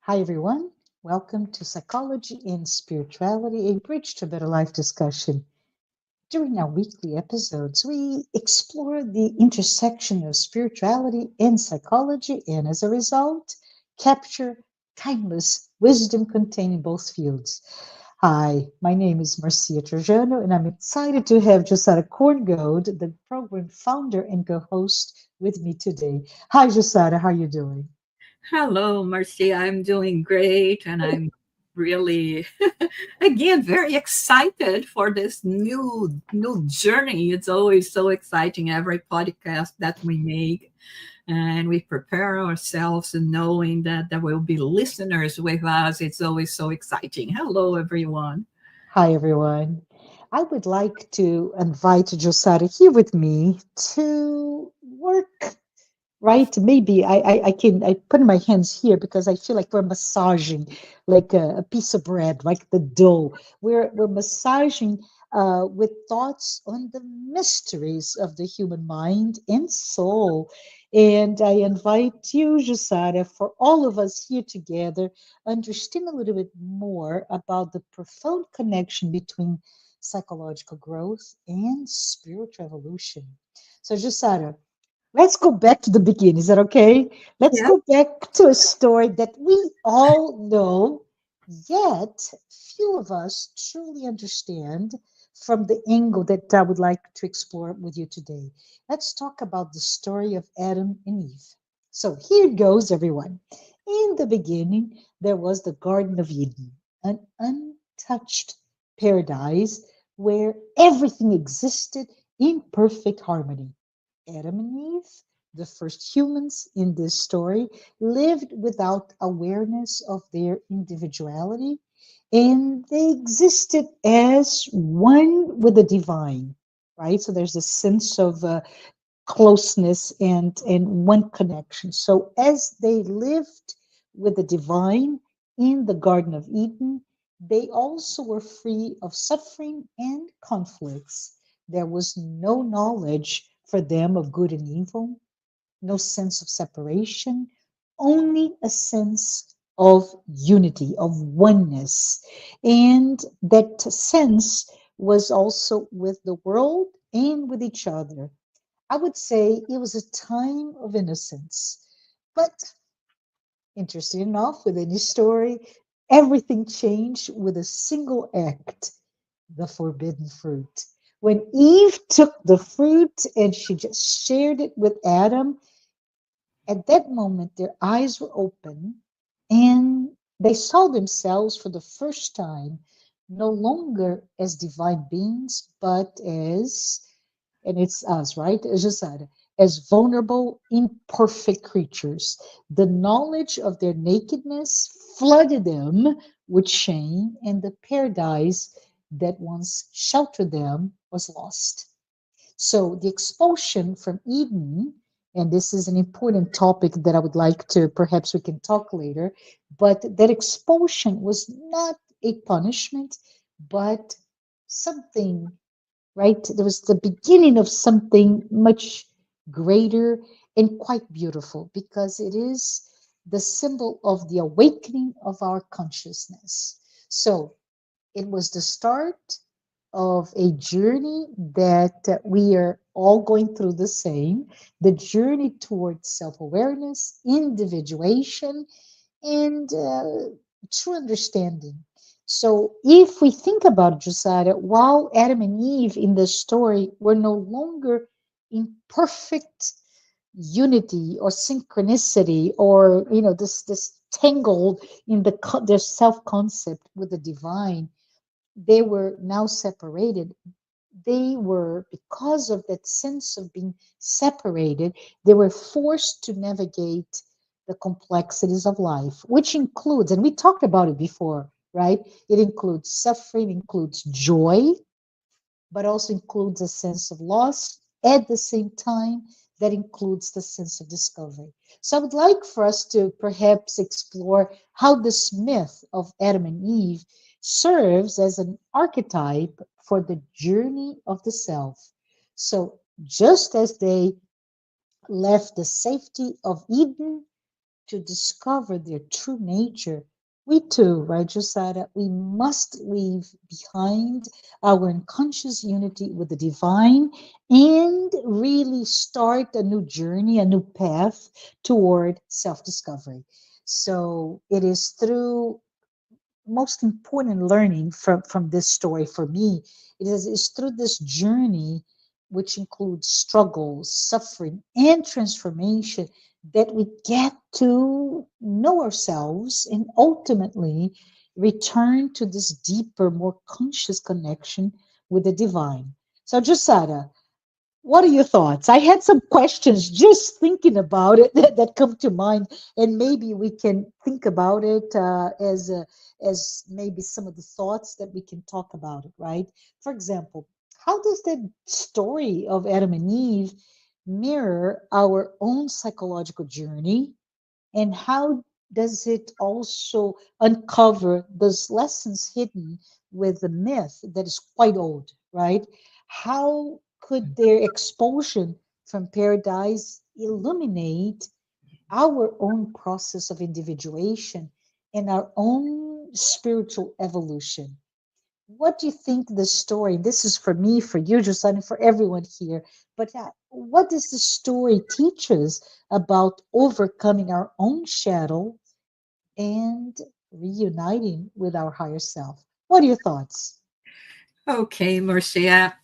Hi, everyone. Welcome to Psychology and Spirituality, a bridge to better life discussion. During our weekly episodes, we explore the intersection of spirituality and psychology, and as a result, capture timeless wisdom contained in both fields. Hi, my name is Marcia Trajano, and I'm excited to have Jussara Korngold, the program founder and co-host, with me today. Hi, Jussara, how are you doing? Hello, Marcy. I'm doing great, and I'm really, again, very excited for this new journey. It's always so exciting every podcast that we make, and we prepare ourselves and knowing that there will be listeners with us. It's always so exciting. Hello, everyone. Hi, everyone. I would like to invite Josara here with me to work, right? Maybe I can I put my hands here because I feel like we're massaging like a piece of bread, like the dough. We're massaging with thoughts on the mysteries of the human mind and soul. And I invite you, Josara, for all of us here together, understand a little bit more about the profound connection between psychological growth and spiritual evolution. So, Josara, let's go back to the beginning. Is that okay? Let's Yeah. go back to a story that we all know, yet few of us truly understand from the angle that I would like to explore with you today. Let's talk about the story of Adam and Eve. So here it goes, everyone. In the beginning, there was the Garden of Eden, an untouched paradise where everything existed in perfect harmony. Adam and Eve, the first humans in this story, lived without awareness of their individuality, and they existed as one with the divine, right? So there's a sense of closeness and one connection. So as they lived with the divine in the Garden of Eden, they also were free of suffering and conflicts. There was no knowledge for them of good and evil, no sense of separation, only a sense of unity, of oneness. And that sense was also with the world and with each other. I would say it was a time of innocence. But interesting enough, within his story, everything changed with a single act, the forbidden fruit. When Eve took the fruit and she just shared it with Adam, at that moment their eyes were open and they saw themselves for the first time no longer as divine beings, but as, and it's us, right? As you said, as vulnerable, imperfect creatures. The knowledge of their nakedness flooded them with shame, and the paradise that once sheltered them was lost. So the expulsion from Eden, and this is an important topic that I would like to perhaps we can talk later, but that expulsion was not a punishment, but something, right? There was the beginning of something much greater and quite beautiful because it is the symbol of the awakening of our consciousness. So it was the start of a journey that we are all going through the same, the journey towards self awareness, individuation, and true understanding. So, if we think about it, Josiah, while Adam and Eve in the story were no longer in perfect unity or synchronicity, or this tangled in their self concept with the divine, they were now separated. They were, because of that sense of being separated, they were forced to navigate the complexities of life, which includes, and we talked about it before, right? It includes suffering, includes joy, but also includes a sense of loss. At the same time, that includes the sense of discovery. So I would like for us to perhaps explore how this myth of Adam and Eve serves as an archetype for the journey of the self. So just as they left the safety of Eden to discover their true nature, we too, right, Josada, we must leave behind our unconscious unity with the divine and really start a new journey, a new path toward self discovery. So it is through most important learning from this story for me is through this journey, which includes struggle, suffering, and transformation, that we get to know ourselves and ultimately return to this deeper, more conscious connection with the divine. So, Josada, what are your thoughts? I had some questions just thinking about it that come to mind, and maybe we can think about it as maybe some of the thoughts that we can talk about it. Right? For example, how does the story of Adam and Eve mirror our own psychological journey, and how does it also uncover those lessons hidden with the myth that is quite old, right? How could their expulsion from paradise illuminate our own process of individuation and our own spiritual evolution? What do you think the story, this is for me, for you, Josan, and for everyone here, but what does the story teach us about overcoming our own shadow and reuniting with our higher self? What are your thoughts? Okay, Marcia.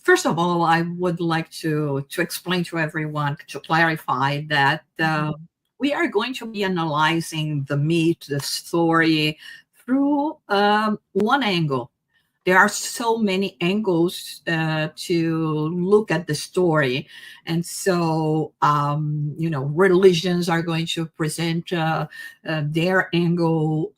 First of all, I would like to explain to everyone, to clarify that Mhm. we are going to be analyzing the myth, the story, through one angle. There are so many angles to look at the story, and so religions are going to present their angle,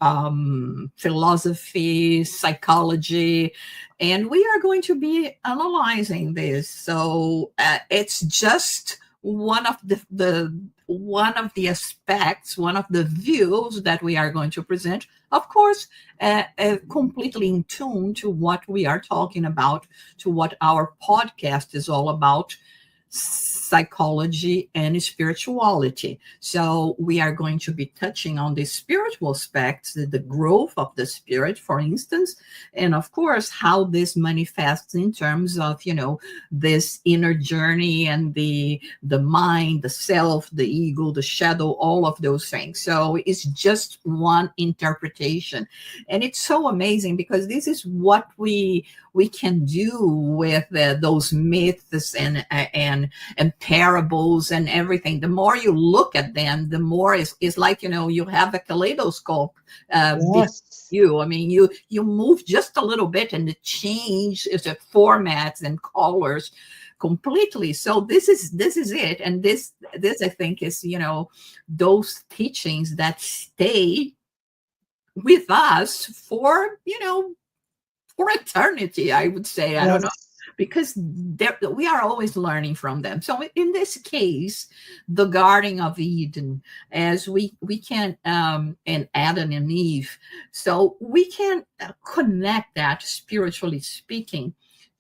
philosophy, psychology, and we are going to be analyzing this. So it's just one of the one of the aspects, one of the views that we are going to present. Of course, completely in tune to what we are talking about, to what our podcast is all about, psychology and spirituality. So we are going to be touching on the spiritual aspects, the growth of the spirit, for instance, and of course how this manifests in terms of this inner journey and the mind, the self, the ego, the shadow, all of those things. So it's just one interpretation, and it's so amazing because this is what we can do with those myths and parables and everything. The more you look at them, the more it's like you have a kaleidoscope behind Yes. you. I mean, you move just a little bit and it changes the formats and colors completely. So this is it, and this I think is those teachings that stay with us for eternity, I would say. I don't know, Yes. because we are always learning from them. So in this case, the Garden of Eden, as we can and Adam and Eve, so we can connect that, spiritually speaking,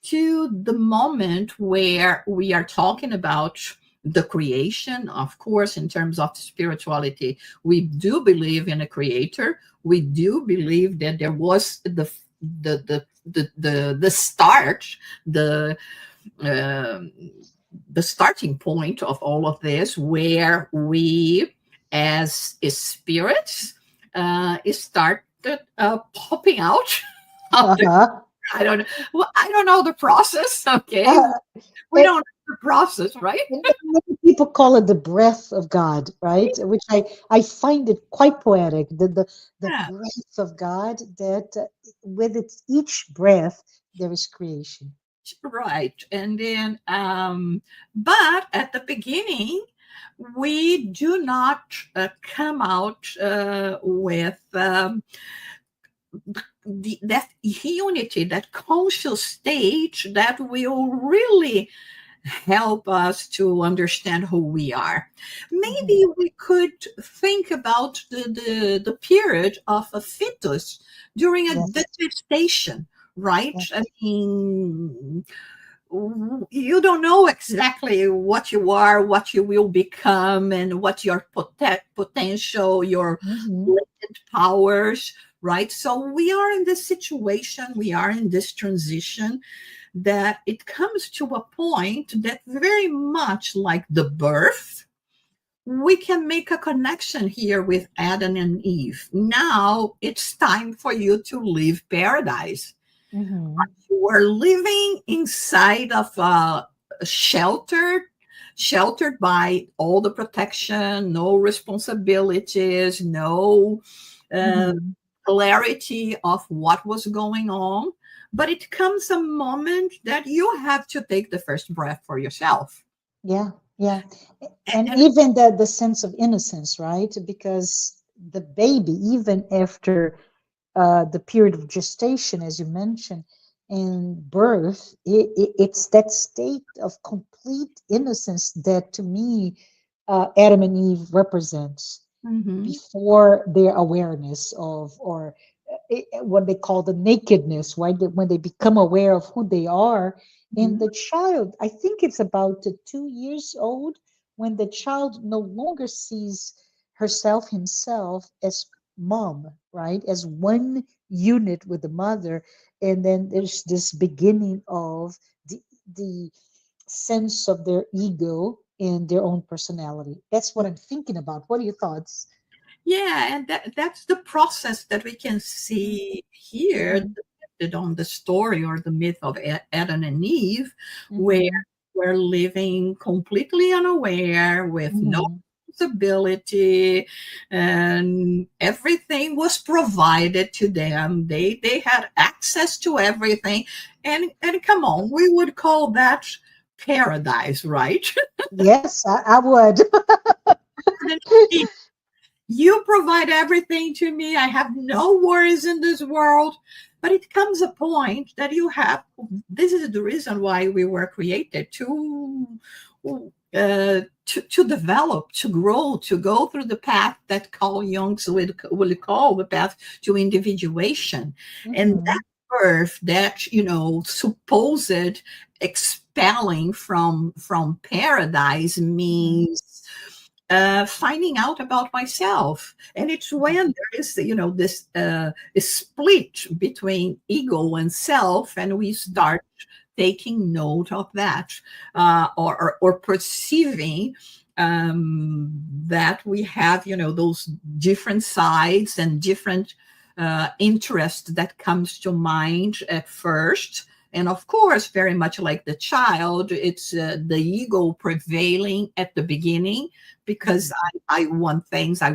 to the moment where we are talking about the creation. Of course, in terms of spirituality, we do believe in a creator. We do believe that there was the start, the um the starting point of all of this, where we as spirits started popping out of the, Uh-huh. I don't know, well, I don't know the process. Okay, Uh, we it, don't know the process, right? many people call it the breath of God, right? Which I find it quite poetic. The Yeah, breath of God that with its each breath there is creation. right. And then but at the beginning we do not come out with that unity, that conscious state that will really help us to understand who we are. Mhm. Maybe we could think about the period of a fetus during a Yes. gestation, right? I Yes. mean, you don't know exactly what you are, what you will become, and what your potential, your Hmm. latent powers, right? So we are in this situation, we are in this transition, that it comes to a point that very much like the birth, we can make a connection here with Adam and Eve. Now it's time for you to leave paradise. Hmm. You are living inside of a sheltered, sheltered by all the protection, no responsibilities, no uh, Hmm. clarity of what was going on. But it comes a moment that you have to take the first breath for yourself. Yeah, yeah. And And even the sense of innocence, right? Because the baby, even after the period of gestation, as you mentioned, and birth, it's that state of complete innocence that to me, Adam and Eve represents mhm, before their awareness of, or what they call the nakedness, right? When they become aware of who they are. And mhm, the child, I think it's about 2 years old, when the child no longer sees herself, himself as mom, right? As one unit with the mother. And then there's this beginning of the sense of their ego and their own personality. That's what I'm thinking about. What are your thoughts? yeah, and that's the process that we can see here Mm-hmm. depicted on the story or the myth of Adam and Eve, where Mm-hmm. we're living completely unaware with no Mm-hmm. responsibility, and everything was provided to them. They had access to everything, and come on, we would call that paradise, right? Yes, I would. You provide everything to me. I have no worries in this world. But it comes a point that you have. This is the reason why we were created to develop, to grow, to go through the path that Carl Jung's will call the path to individuation, and Mm-hmm. that birth, that supposed expelling from paradise Mm-hmm. means finding out about myself. And it's when there is, this split between ego and self, and we start taking note of that, or perceiving that we have, those different sides and different interests that comes to mind at first. And of course, very much like the child, it's the ego prevailing at the beginning, because Mm-hmm. I want things that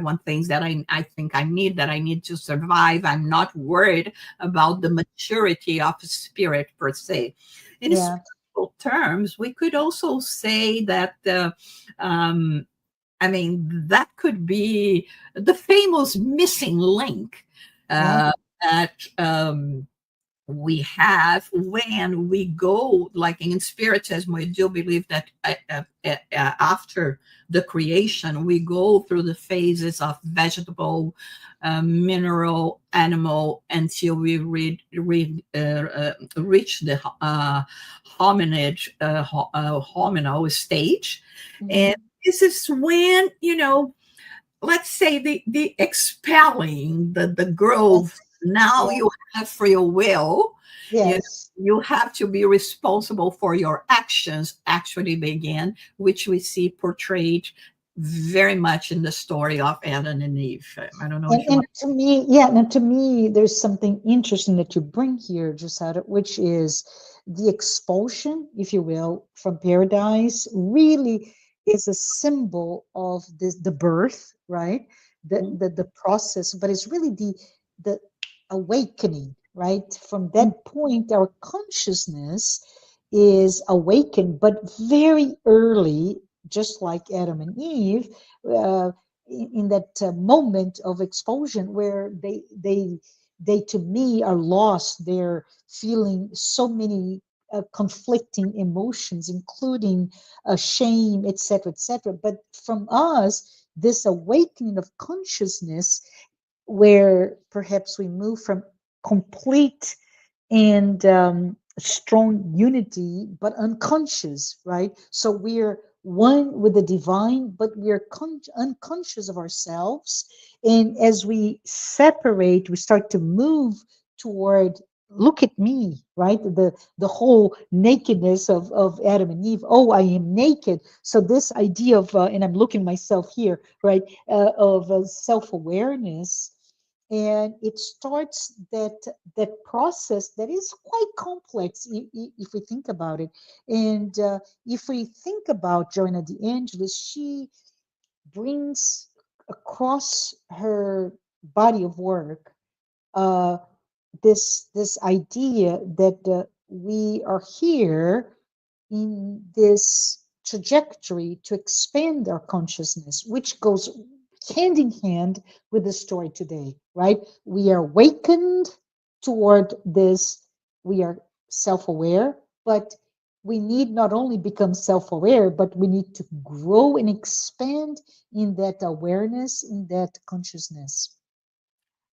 I think that I need to survive. I'm not worried about the maturity of spirit per se. In Yeah, spiritual terms, we could also say that um, I mean, that could be the famous missing link yeah, that we have when we go, like in spiritism, we do believe that after the creation we go through the phases of vegetable, mineral, animal, until we reach the hominid, hominal stage. And mm-hmm. this is when, let's say, the expelling, the growth. Yes, Now yeah, you have free will. you know, yes. you have to be responsible for your actions actually begin, which we see portrayed very much in the story of Adam and Eve. I don't know if you And want. to me, yeah, and to me, there's something interesting that you bring here, Jussara, which is the expulsion, if you will, from paradise. Really is a symbol of this, the birth, right? The process, but it's really the awakening, right? From that point, our consciousness is awakened, but very early, just like Adam and Eve. Uh, in that moment of expulsion where they to me are lost, they're feeling so many conflicting emotions, including shame, etc., but from us this awakening of consciousness, where perhaps we move from complete and strong unity, but unconscious, right? So we're one with the divine, but we're unconscious of ourselves. And as we separate, we start to move toward, look at me, right? The whole nakedness of Adam and Eve. Oh, I am naked. So this idea of, and I'm looking myself here, right, of self-awareness, and it starts that process that is quite complex if we think about it. And if we think about Joanna de Angelis, she brings across her body of work uh, this idea that we are here in this trajectory to expand our consciousness, which goes hand in hand with the story today, right? We are awakened toward this, we are self aware, but we need not only become self aware, but we need to grow and expand in that awareness, in that consciousness.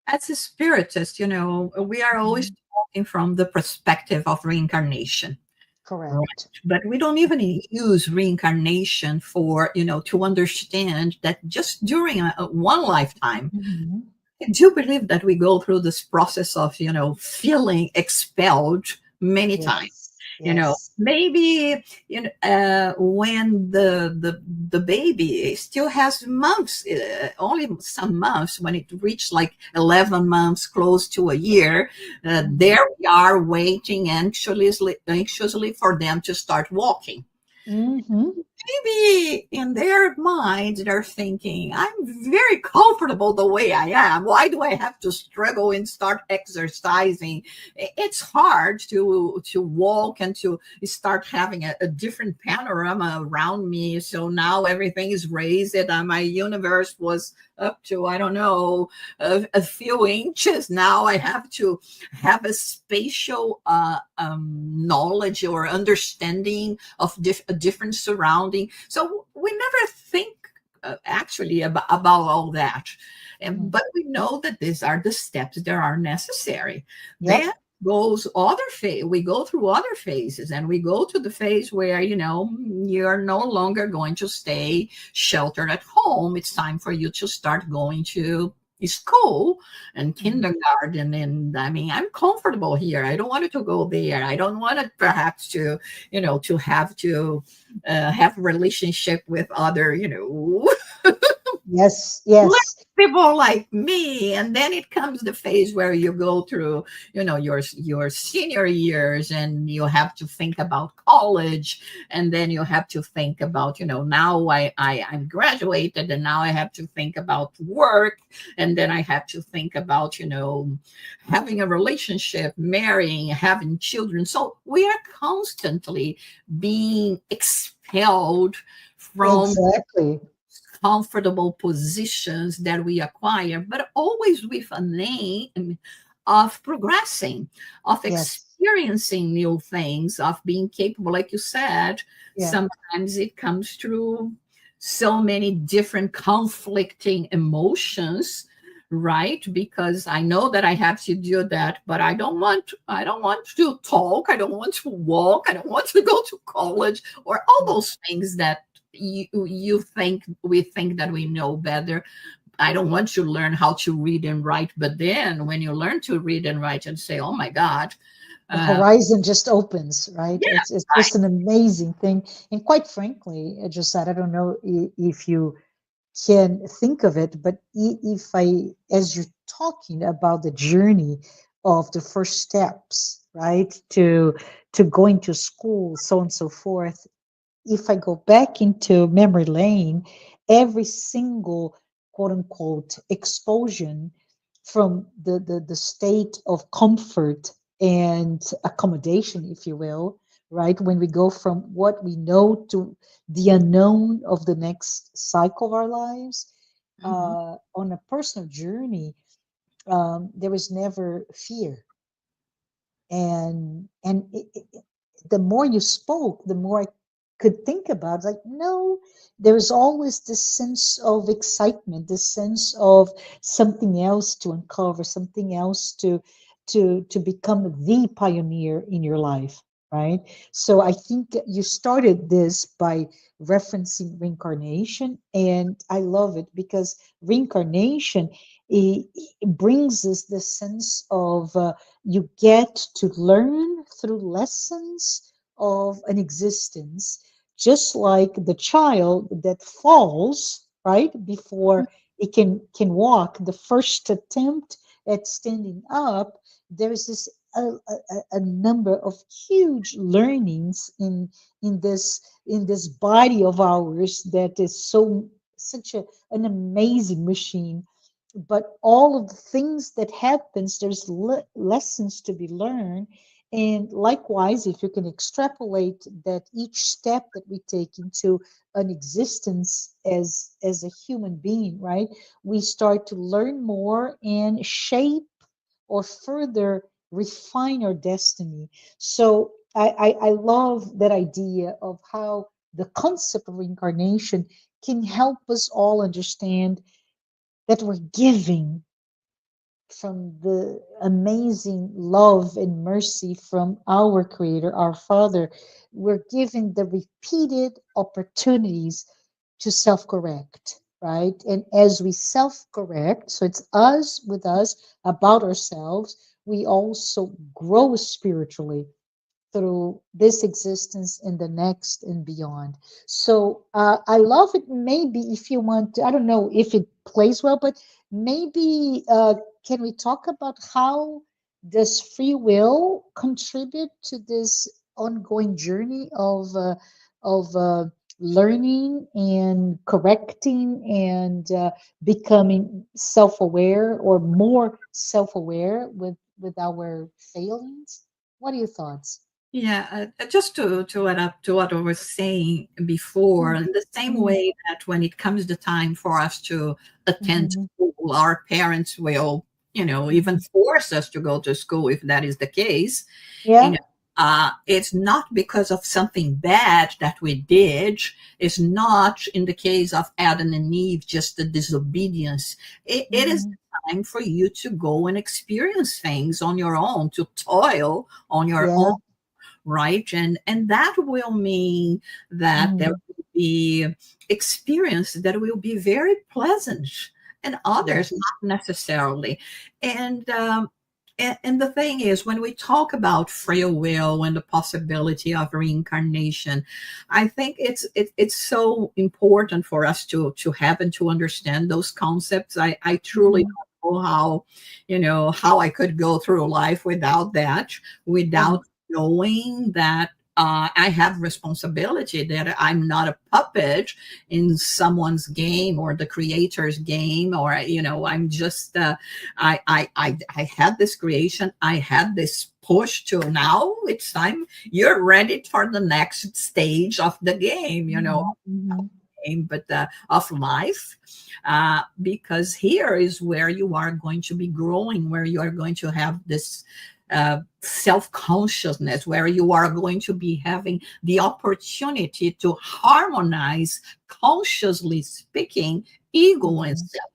As a spiritist, we are always Mhm. talking from the perspective of reincarnation. Right. Correct. But we don't even use reincarnation for, to understand that just during one lifetime, Mhm. I do believe that we go through this process of, feeling expelled many times. Yes. Yes. Maybe when the baby still has months, only some months. When it reached like 11 months, close to a year, Mhm. there we are waiting anxiously for them to start walking. Mhm. Maybe in their minds they're thinking, I'm very comfortable the way I am. Why do I have to struggle and start exercising? It's hard to walk and to start having a different panorama around me. So now everything is raised, and my universe was up to, I don't know, a few inches. Now I have to have a spatial knowledge or understanding of a different surrounding. So we never think actually about all that. Mhm. But we know that these are the steps that are necessary. Then Yep. goes other phase. We go through other phases, and we go to the phase where you're no longer going to stay sheltered at home. It's time for you to start going to school and Mhm. kindergarten. And I mean, I'm comfortable here. I don't want it to go there. I don't want it perhaps to have to have relationship with other Yes. Yes. people like me. And then it comes the phase where you go through your senior years, and you have to think about college, and then you have to think about now I'm graduated, and now I have to think about work, and then I have to think about having a relationship, marrying, having children. So we are constantly being expelled from Exactly. comfortable positions that we acquire, but always with a name of progressing, of Yes. experiencing new things, of being capable. Like you said, Yeah. sometimes it comes through so many different conflicting emotions, right? Because I know that I have to do that, but I don't want to talk, I don't want to walk, I don't want to go to college, or all Yeah. those things that you think we think that we know better. I don't want to learn how to read and write, but then when you learn to read and write and say, oh my God, The uh, horizon just opens, right? yeah, It's right. just an amazing thing. And quite frankly, just that I don't know if you can think of it, but if I, as you're talking about the journey of the first steps, right, to going to school, so on and so forth, if I go back into memory lane, every single quote unquote expulsion from the state of comfort and accommodation, if you will, right? When we go from what we know to the unknown of the next cycle of our lives, Mhm. on a personal journey, there was never fear. The more you spoke, the more I could think about, like, no, there's always this sense of excitement, this sense of something else to uncover, something else to become the pioneer in your life, right? So I think you started this by referencing reincarnation, and I love it because reincarnation, it brings us the sense of you get to learn through lessons of an existence, just like the child that falls, right, before it can walk. The first attempt at standing up, there's this a number of huge learnings in this body of ours that is so such an amazing machine. But all of the things that happens, there's lessons to be learned. And likewise, if you can extrapolate that each step that we take into an existence as a human being, right, we start to learn more and shape or further refine our destiny. So I love that idea of how the concept of reincarnation can help us all understand that we're giving from the amazing love and mercy from our Creator, our Father. We're given the repeated opportunities to self correct, right? And as we self correct, so it's us with us about ourselves, we also grow spiritually through this existence and the next and beyond. So I love it. Maybe if you want to, I don't know if it plays well, but maybe can we talk about how does free will contribute to this ongoing journey of learning and correcting and becoming self-aware or more self-aware with our failings? What are your thoughts? Yeah, just to add up to what I was saying before, in the same Mhm, way that when it comes the time for us to attend mhm, school, our parents will, even mhm. force us to go to school if that is the case. You Yeah. know, it's not because of something bad that we did. It's not in the case of Adam and Eve, just the disobedience. It is Mhm, the time for you to go and experience things on your own, to toil on your own, yeah. right? And that will mean that there Mhm, will be experience that will be very pleasant, and others yes. not necessarily. And and the thing is, when we talk about free will and the possibility of reincarnation, I think it's so important for us to have and to understand those concepts. I truly Mhm, don't know how I could go through life without that, yeah. without knowing that I have responsibility, that I'm not a puppet in someone's game or the creator's game, or I'm just I had this creation, I had this push to now it's time you're ready for the next stage of the game, Mhm, mhm, game, but of life, because here is where you are going to be growing, where you are going to have this self consciousness, where you are going to be having the opportunity to harmonize, consciously speaking, ego and mhm. self.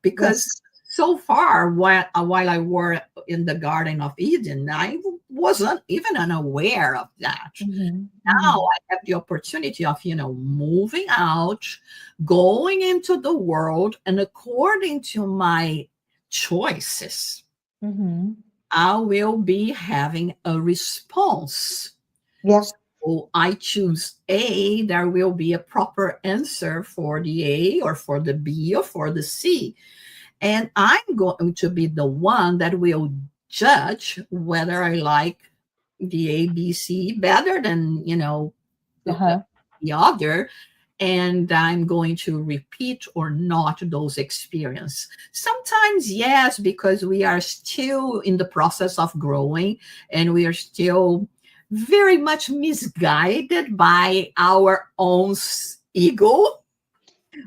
Because Yes. so far, while I were in the Garden of Eden, I wasn't even unaware of that. Mhm, Now mhm, I have the opportunity of, moving out, going into the world, and according to my choices, mhm. I will be having a response. Yeah. So I choose A, there will be a proper answer for the A or for the B or for the C. And I'm going to be the one that will judge whether I like the ABC better than, Uh-huh. the other, and I'm going to repeat or not those experience. Sometimes yes, because we are still in the process of growing, and we are still very much misguided by our own ego,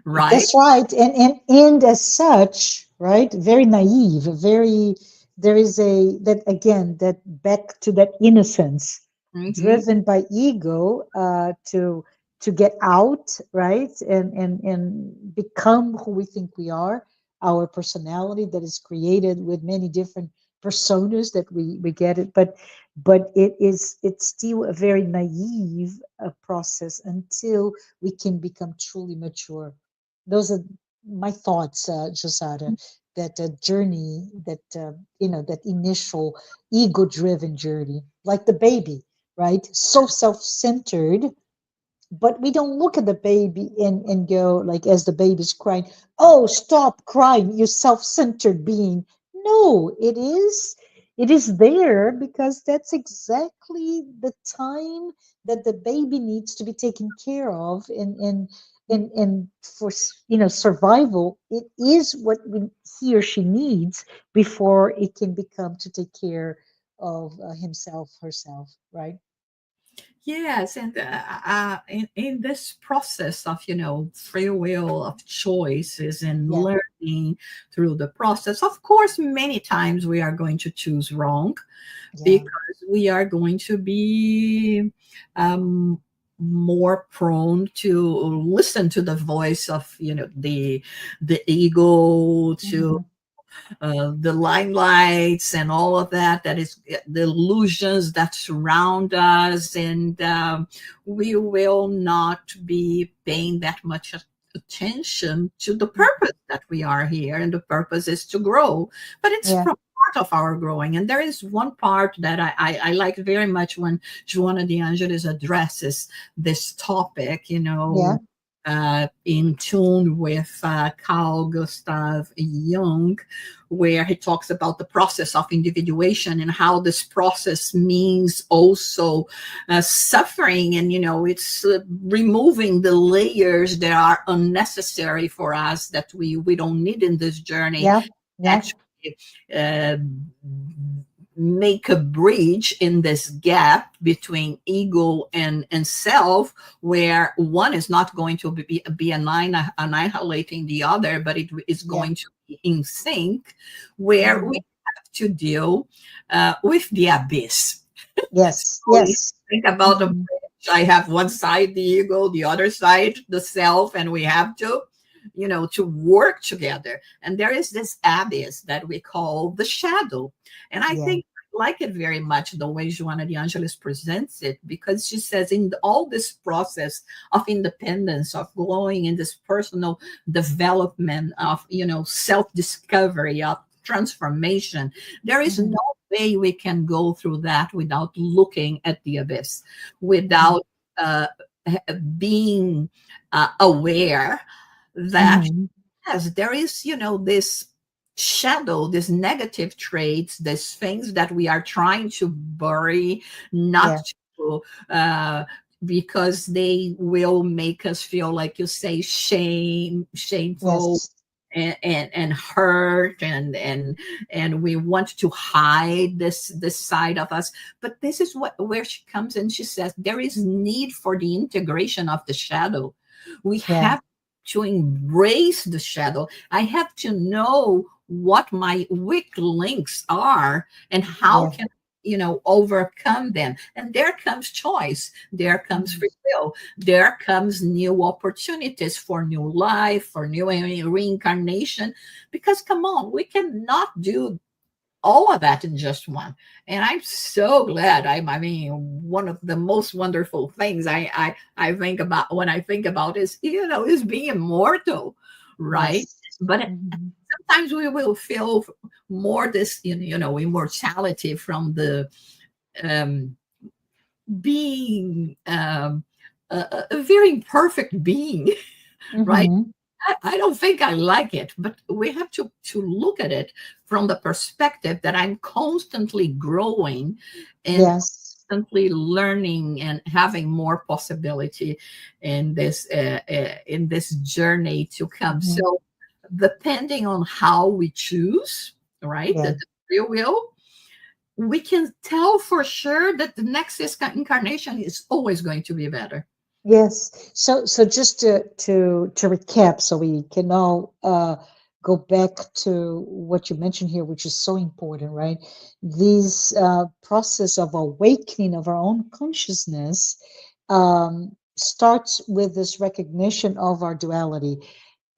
right? That's right. And as such, right, very naive, very there is a that again that back to that innocence Hmm. driven by ego to get out, right? And become who we think we are, our personality that is created with many different personas that we get it, but it's still a very naive process until we can become truly mature. Those are my thoughts, Josada. That journey, that that initial ego-driven journey, like the baby, right? So self-centered, but we don't look at the baby and go like, as the baby's crying, oh, stop crying, you self-centered being. No, it is there because that's exactly the time that the baby needs to be taken care of, and for survival, it is what he or she needs before it can become to take care of himself, herself, right? Yes, and in this process of, free will, of choices and Yeah, learning through the process, of course, many times we are going to choose wrong yeah, because we are going to be um, more prone to listen to the voice of, the ego, to hmm, the limelights and all of that, that is the illusions that surround us, and we will not be paying that much attention to the purpose that we are here, and the purpose is to grow, but it's yeah, from part of our growing. And there is one part that I like very much when Joana de Angelis addresses this topic, yeah, in tune with Carl Gustav Jung, where he talks about the process of individuation and how this process means also suffering. And, it's removing the layers that are unnecessary for us, that we don't need in this journey. yeah, yeah, Actually, uh, make a bridge in this gap between ego and self, where one is not going to be annihilating the other, but it is yeah. going to be in sync, where we Hmm. have to deal with the abyss. Yes, So you yes. think about the Hmm. bridge. I have one side the ego, the other side the self, and we have to, to work together. And there is this abyss that we call the shadow. And I Yeah, think I like it very much the way Joana de Angelis presents it, because she says in all this process of independence, of growing in this personal development, of self-discovery, of transformation, there is hmm, no way we can go through that without looking at the abyss, hmm, without uh, being aware that, hmm, yes, there is, this shadow, these negative traits, these things that we are trying to bury, not yeah, to, because they will make us feel, like you say, shameful, yes, and hurt, and we want to hide this side of us. But this is where she comes in. She says there is need for the integration of the shadow. We yeah, have to embrace the shadow. I have to know what my weak links are, and how yeah, can overcome them. And there comes choice, there comes hmm, free will, there comes new opportunities for new life, for new reincarnation. Because come on, we cannot do all of that in just one. And I'm so glad. I mean, one of the most wonderful things I think about, when I think about, is being immortal, right? yes, But hmm, sometimes we will feel more this, immortality from the um, being a very imperfect being, right? hmm, I don't think I like it, but we have to look at it from the perspective that I'm constantly growing and yes, constantly learning and having more possibility in this journey to come. hmm, So, depending on how we choose, right, yeah. the free will, we can tell for sure that the next incarnation is always going to be better. Yes. So just to recap, so we can now go back to what you mentioned here, which is so important, right? This process of awakening of our own consciousness starts with this recognition of our duality,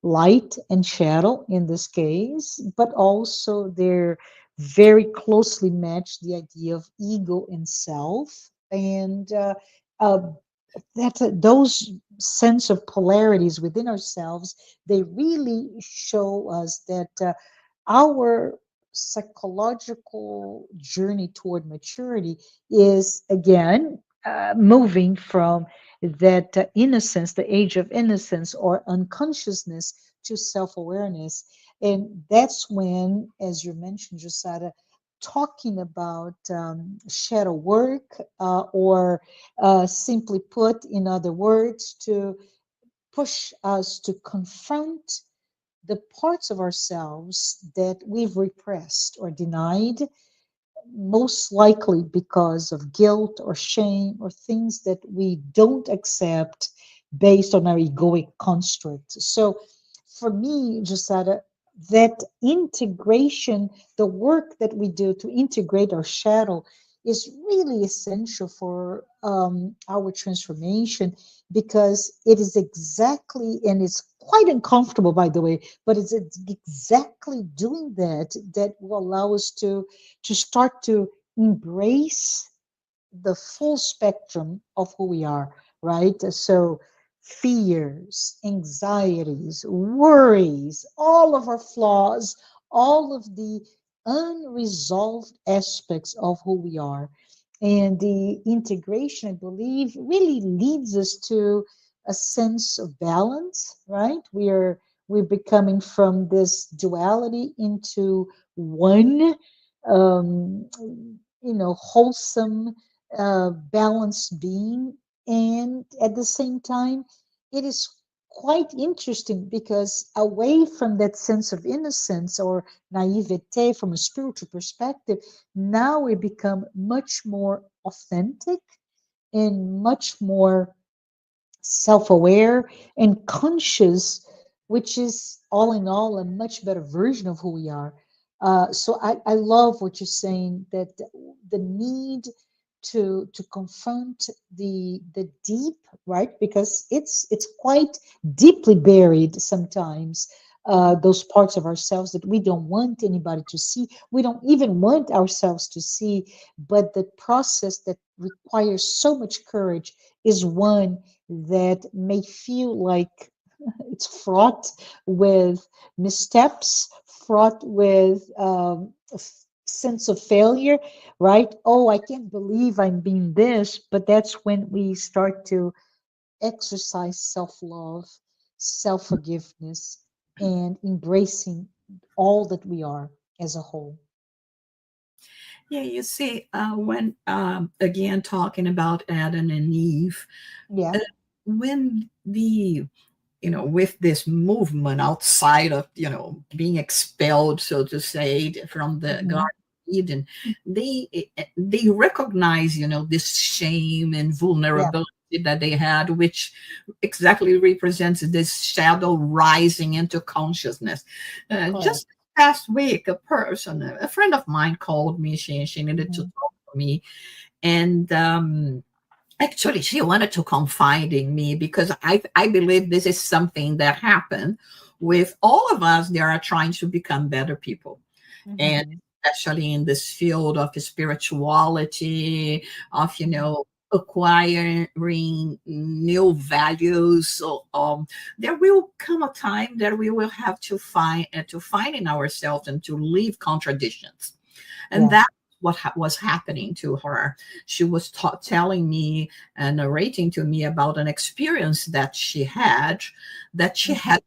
light and shadow in this case, but also their very closely match the idea of ego and self. And uh, those sense of polarities within ourselves, they really show us that our psychological journey toward maturity is again moving from that innocence, the age of innocence or unconsciousness, to self-awareness. And that's when, as you mentioned, Josada, talking about shadow work, or simply put, in other words, to push us to confront the parts of ourselves that we've repressed or denied, most likely because of guilt or shame or things that we don't accept based on our egoic construct. So for me, Josada, that integration, the work that we do to integrate our shadow is really essential for our transformation, because it is exactly, and it's quite uncomfortable, by the way, but it's exactly doing that that will allow us to start to embrace the full spectrum of who we are, right? So, fears, anxieties, worries, all of our flaws, all of the unresolved aspects of who we are. And the integration, I believe, really leads us to a sense of balance, right? We're becoming from this duality into one, um, wholesome, balanced being. And at the same time, it is quite interesting because away from that sense of innocence or naivete from a spiritual perspective, now we become much more authentic and much more self aware and conscious, which is all in all a much better version of who we are. So I love what you're saying, that the need to confront the deep, right? Because it's quite deeply buried sometimes. Those parts of ourselves that we don't want anybody to see, we don't even want ourselves to see, but the process that requires so much courage is one that may feel like it's fraught with missteps, fraught with sense of failure, right? Oh, I can't believe I'm being this. But that's when we start to exercise self love, self forgiveness, and embracing all that we are as a whole. Yeah, you see, when again talking about Adam and Eve, Yeah. uh, when the with this movement outside of being expelled, so to say, from the Garden Hmm. of Eden, they recognize this shame and Yeah. vulnerability that they had, which exactly represents this shadow rising into consciousness. Correct. Just past week, a friend of mine called me. She needed to Hmm. talk to me, and actually, she wanted to confide in me because I believe this is something that happened with all of us that are trying to become better people. And Hmm. especially in this field of spirituality, of, Hmm. acquiring new values. So there will come a time that we will have to find in ourselves and to leave contradictions, and Yeah. that's what was happening to her. She was telling me and narrating to me about an experience that she had, that she Hmm. had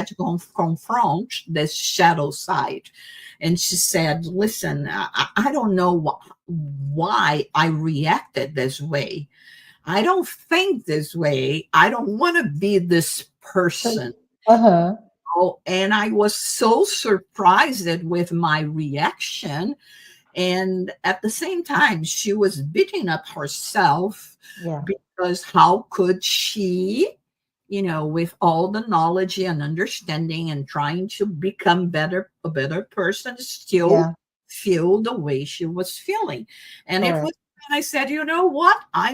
to confront this shadow side. And she said, listen, I don't know why I reacted this way. I don't think this way. I don't want to be this person. Uh huh. Oh, and I was so surprised with my reaction. And at the same time, she was beating up herself Yeah. because how could she, with all the knowledge and understanding and trying to become a better person, still Yeah. feel the way she was feeling. And it was, Correct. and I said, you know what? I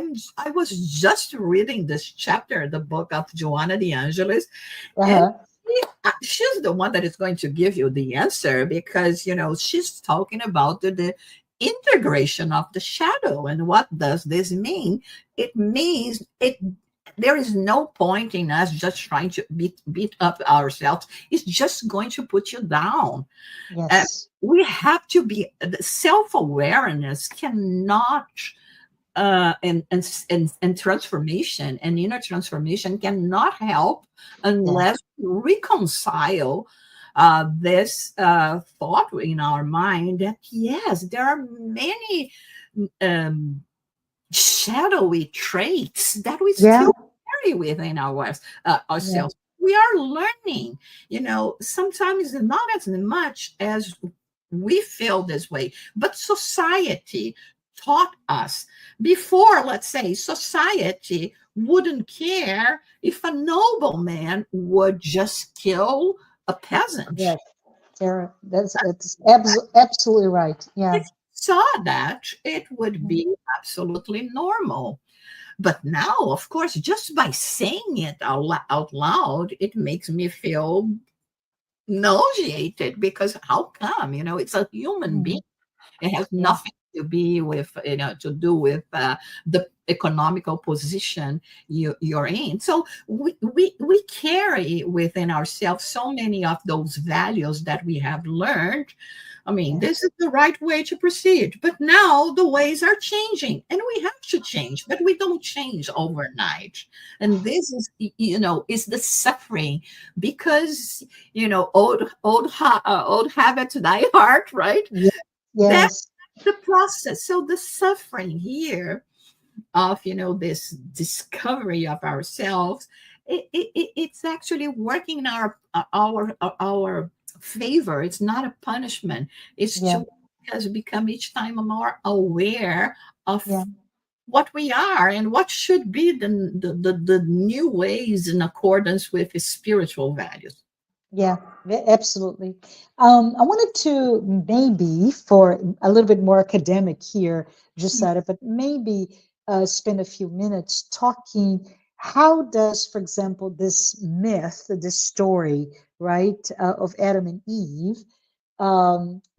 was just reading this chapter, the book of Joanna de Angelis, Uh and huh. she's the one that is going to give you the answer, because she's talking about the integration of the shadow. And what does this mean? It means there is no point in us just trying to beat up ourselves. It's just going to put you down. uh, Yes. we have to be, the self-awareness cannot, and transformation and inner transformation cannot help Yeah. unless we reconcile this thought in our mind that yes, there are many um, shadowy traits that we Yeah. still carry within Yeah. ourselves. We are learning, sometimes not as much as we feel this way, but society taught us. Before, let's say, society wouldn't care if a nobleman would just kill a peasant. Yes. Sarah, it's absolutely right. Yeah. If you saw that, it would Mhm. be absolutely normal. But now, of course, just by saying it out loud, it makes me feel nauseated, because how come? It's a human being. Mhm. It has Yeah. nothing to do with the economical position you're in. So we carry within ourselves so many of those values that we have learned. I mean, Yeah. this is the right way to proceed. But now the ways are changing, and we have to change, but we don't change overnight. And this is the suffering, because old habits die hard, right? Yeah. That's Yes. the process. So the suffering here of this discovery of ourselves, it's actually working in our favor. It's not a punishment. It's Yeah. to make us become each time more aware Yeah. of what we are and what should be the new ways in accordance with his spiritual values. Yeah, absolutely. I wanted to maybe, for a little bit more academic here, Jussara, but maybe spend a few minutes talking. How does, for example, this myth, this story, right, of Adam and Eve,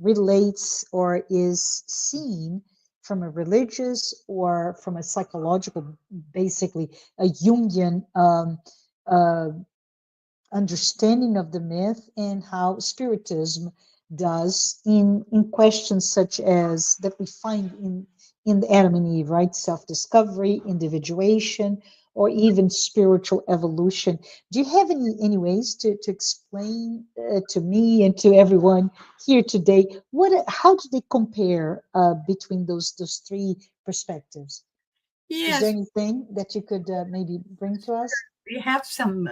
relates or is seen from a religious or from a psychological, basically a Jungian uh, understanding of the myth, and how spiritism does in questions such as that we find in the Adam and Eve, right? Self-discovery, individuation, or even spiritual evolution. Do you have any ways to explain to me and to everyone here today how do they compare between those three perspectives? Is there Yes, anything that you could maybe bring to us? we have some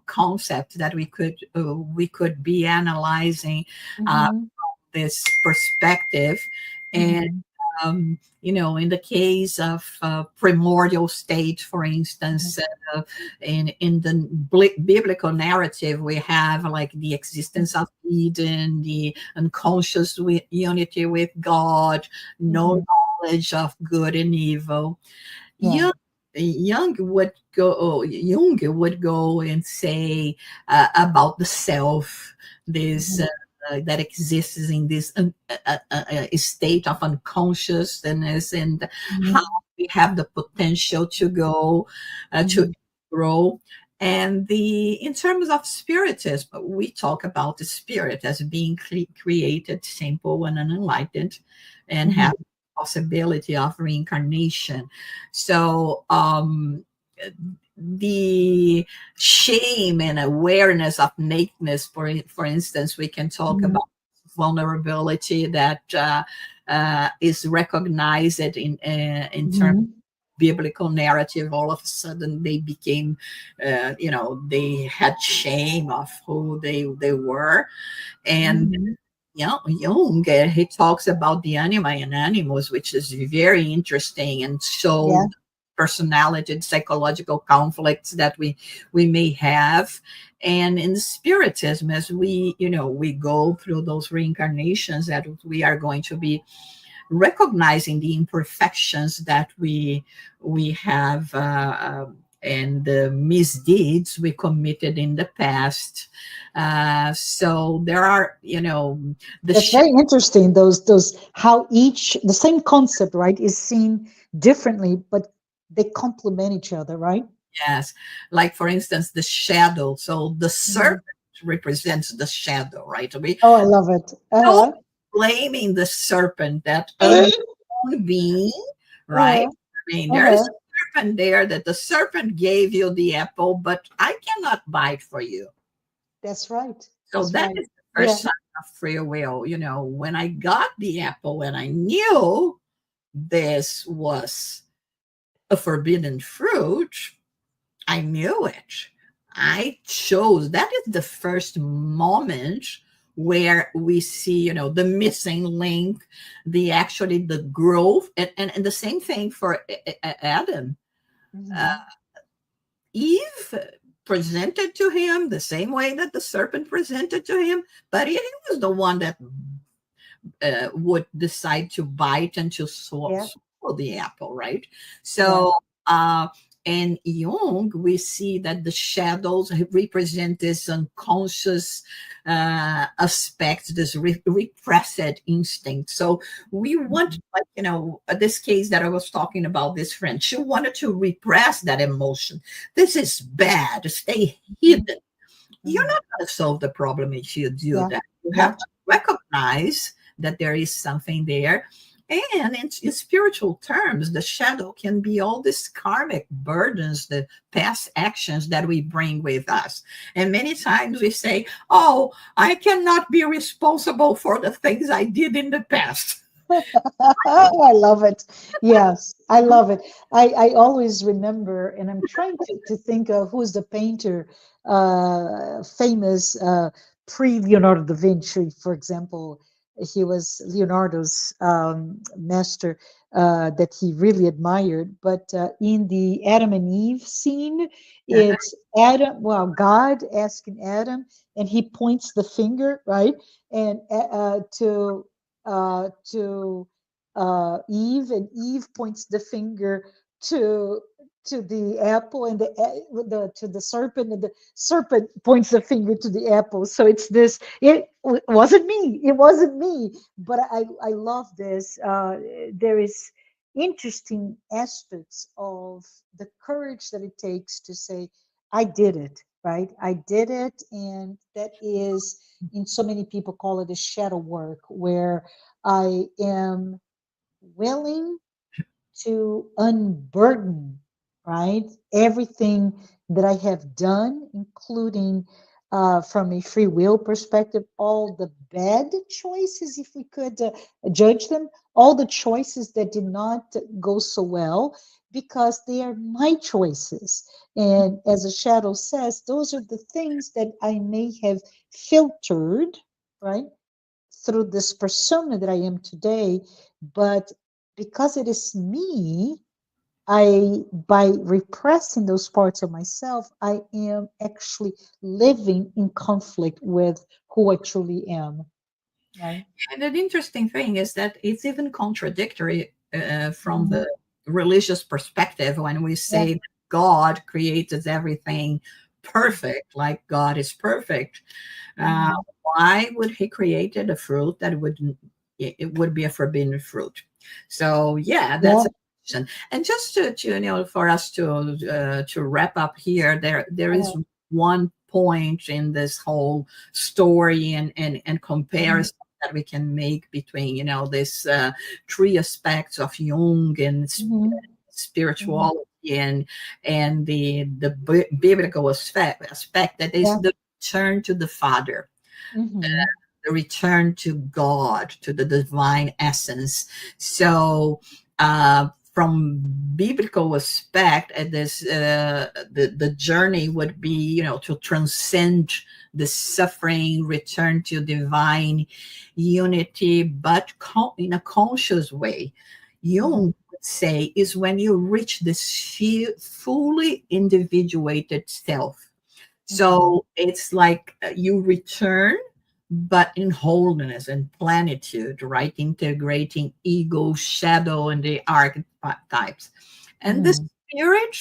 concepts that we could be analyzing uh, Mm-hmm. this perspective. And Mm-hmm. in the case of primordial state, for instance, in the biblical narrative, we have like the existence of Eden, the unconscious unity with God, no Mm-hmm. knowledge of good and evil. Yeah. Jung, Jung would go and say about the self, this Mhm, that exists in this state of unconsciousness, and how mhm, we have the potential to go to mhm, grow. And in terms of spiritism, we talk about the spirit as being created, simple, and unenlightened, and have mhm, possibility of reincarnation. So the shame and awareness of nakedness, for instance, we can talk mhm, about vulnerability that is recognized in terms mhm, biblical narrative. All of a sudden they became they had shame of who they were. And mhm. Jung, he talks about the anima and animus, which is very interesting, and Yeah. so personality and psychological conflicts that we may have. And in spiritism, as we go through those reincarnations, that we are going to be recognizing the imperfections that we have and the misdeeds we committed in the past. So there are, the That's very interesting. Those how each the same concept, right, is seen differently, but they complement each other, right? yes, like for instance, the shadow. So the Mhm. serpent represents the shadow, right? We Oh, I love it. don't Uh-huh. blaming the serpent, that Uh-huh. unknown being, right? Uh-huh. I mean, there is Uh-huh. a serpent there that the serpent gave you the apple, but I cannot bite for you. That's right. So That's that right. is the Yeah. first sign of free will. When I got the apple and I knew this was a forbidden fruit, I knew it. I chose. That is the first moment where we see, the missing link, the growth, and the same thing for Adam. Uh, Hmm. Eve presented to him the same way that the serpent presented to him, but he was the one that would decide to bite and to Yeah. swallow the apple, right? Yeah. So, uh, in Jung, we see that the shadows represent this unconscious aspect, this repressed instinct. So, we want, Mhm. like, this case that I was talking about, this friend, she wanted to repress that emotion. This is bad, stay Mhm. hidden. You're Mhm. not going to solve the problem if you do Yeah. that. You Yeah. have to recognize that there is something there. And in spiritual terms, the shadow can be all these karmic burdens, the past actions that we bring with us. And many times we say, oh, I cannot be responsible for the things I did in the past. I love it. Yes, I love it. I always remember, and I'm trying to think of who's the painter, famous pre-Leonardo da Vinci, for example. He was Leonardo's master that he really admired. But in the Adam and Eve scene, it's Adam, well, God asking Adam, and he points the finger, right? And to Eve, and Eve points the finger to to the apple, and the to the serpent, and the serpent points the finger to the apple. So it's this. Wasn't me. It wasn't me. But I love this. There is interesting aspects of the courage that it takes to say, I did it. Right, I did it, and that is, in so many people call it a shadow work, where I am willing to unburden, right? Everything that I have done, including from a free will perspective, all the bad choices, if we could judge them, all the choices that did not go so well, because they are my choices. And as a shadow says, those are the things that I may have filtered, right? Through this persona that I am today. But because it is me, by repressing those parts of myself, I am actually living in conflict with who I truly am. Right? And an interesting thing is that it's even contradictory from Mhm. the religious perspective when we Yeah. say that God created everything perfect, like God is perfect. Uh, Mhm. why would He created a fruit that it would be a forbidden fruit? So yeah, Yeah. that's a question. And just to for us to wrap up here, there is Uh, one point in this whole story and mhm. comparison that we can make between this three aspects of Jung and Mhm. Mhm. spirituality and the biblical aspect that is Yeah. the return to the Father, Mhm. the return to God, to the divine essence. So, from biblical aspect, the journey would be, to transcend the suffering, return to divine unity, but in a conscious way. Mhm. Jung would say is when you reach this fully individuated self. Mhm. So it's like you return, but in wholeness and plenitude, right? Integrating ego, shadow, and the archetypes. And the Mhm. spirit,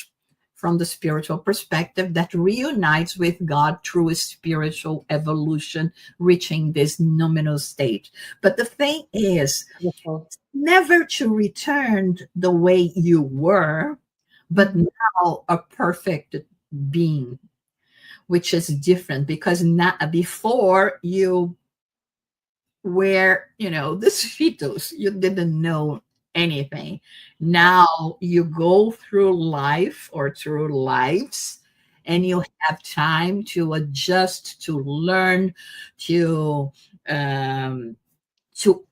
from the spiritual perspective that reunites with God through a spiritual evolution, reaching this noumenal state. But the thing is, Beautiful. never to return the way you were, but Mhm. now a perfect being, which is different because not before you where this fetus, you didn't know anything. Now you go through life or through lives, and you have time to adjust, to learn, to um,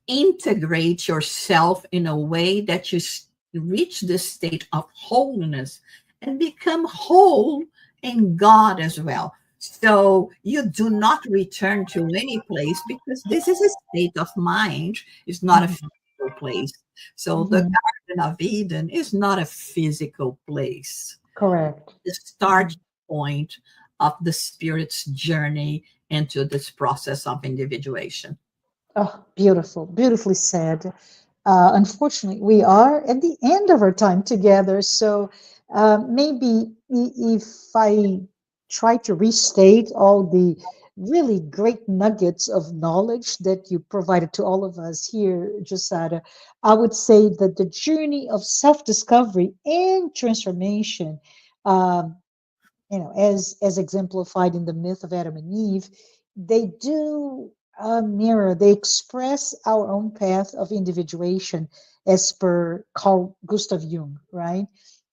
integrate yourself in a way that you reach this state of wholeness and become whole in God as well. So you do not return to any place because this is a state of mind, it's not a Mhm. physical place. So the Mhm. Garden of Eden is not a physical place. Correct. The start Mhm. point of the spirit's journey into this process of individuation. Oh, beautiful, beautifully said. Unfortunately, we are at the end of our time together. So maybe if I try to restate all the really great nuggets of knowledge that you provided to all of us here, Jussara, I would say that the journey of self discovery and transformation. Um, as exemplified in the myth of Adam and Eve, they do mirror, they express our own path of individuation as per Carl Gustav Jung, right?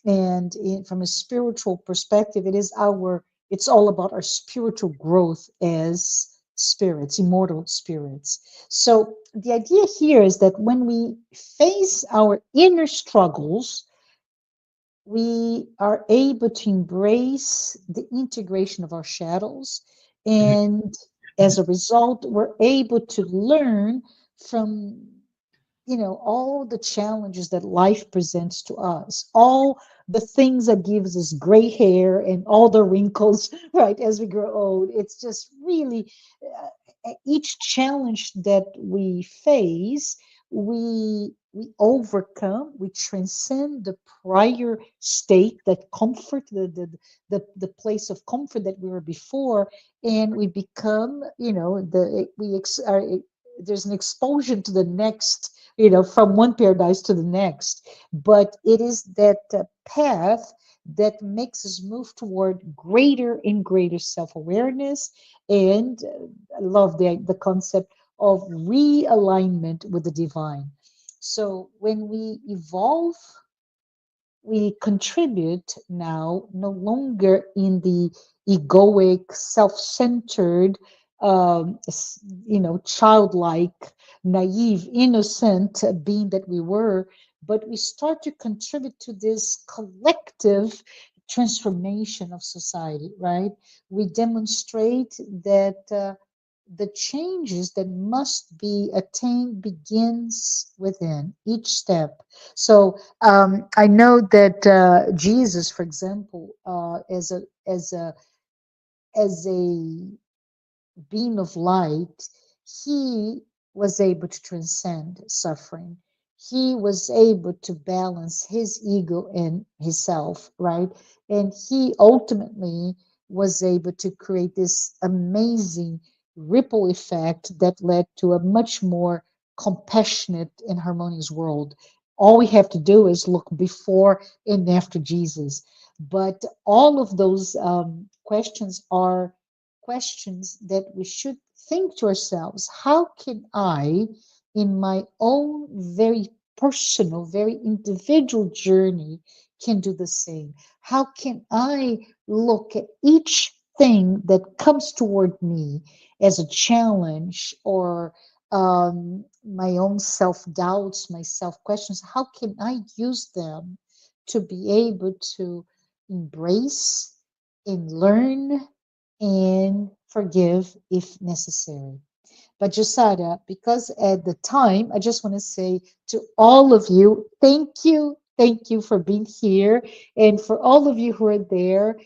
And from a spiritual perspective, it's all about our spiritual growth as spirits, immortal spirits. So the idea here is that when we face our inner struggles, we are able to embrace the integration of our shadows. And as a result, we're able to learn from all the challenges that life presents to us, all the things that gives us gray hair and all the wrinkles, right, as we grow old. It's just really each challenge that we face, we overcome, we transcend the prior state, that comfort, the place of comfort that we were before, and we become, there's an expulsion to the next, from one paradise to the next. But it is that path that makes us move toward greater and greater self-awareness. And I love the concept of realignment with the divine. So when we evolve, we contribute now no longer in the egoic, self-centered, childlike, naive, innocent being that we were, but we start to contribute to this collective transformation of society, right? We demonstrate that the changes that must be attained begins within each step. So I know that Jesus, for example, as a beam of light, he was able to transcend suffering. He was able to balance his ego and his self, right? And he ultimately was able to create this amazing ripple effect that led to a much more compassionate and harmonious world. All we have to do is look before and after Jesus. But all of those questions are questions that we should think to ourselves: how can I, in my own very personal, very individual journey, can do the same? How can I look at each thing that comes toward me as a challenge, or my own self doubts, my self questions? How can I use them to be able to embrace and learn and forgive if necessary? But Josada, because at the time, I just want to say to all of you, thank you for being here. And for all of you who are there,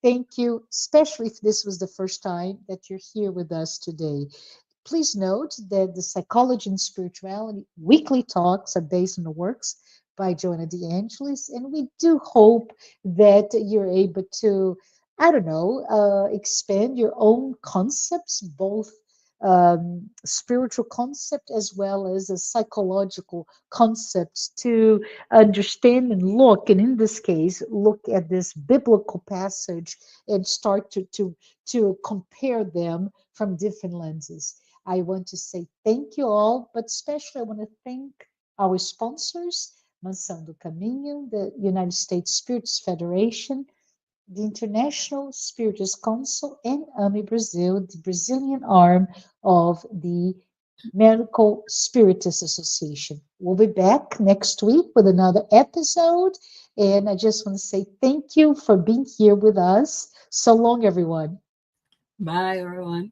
thank you, especially if this was the first time that you're here with us today. Please note that the Psychology and Spirituality weekly talks are based on the works by Joanna De Angelis. And we do hope that you're able to, I don't know, expand your own concepts, both spiritual concept as well as a psychological concepts to understand and look, and in this case, look at this biblical passage and start to compare them from different lenses. I want to say thank you all, but especially I want to thank our sponsors, Mansão do Caminho, the United States Spirits Federation, the International Spiritist Council, and AMI Brazil, the Brazilian arm of the Medical Spiritist Association. We'll be back next week with another episode. And I just want to say thank you for being here with us. So long, everyone. Bye, everyone.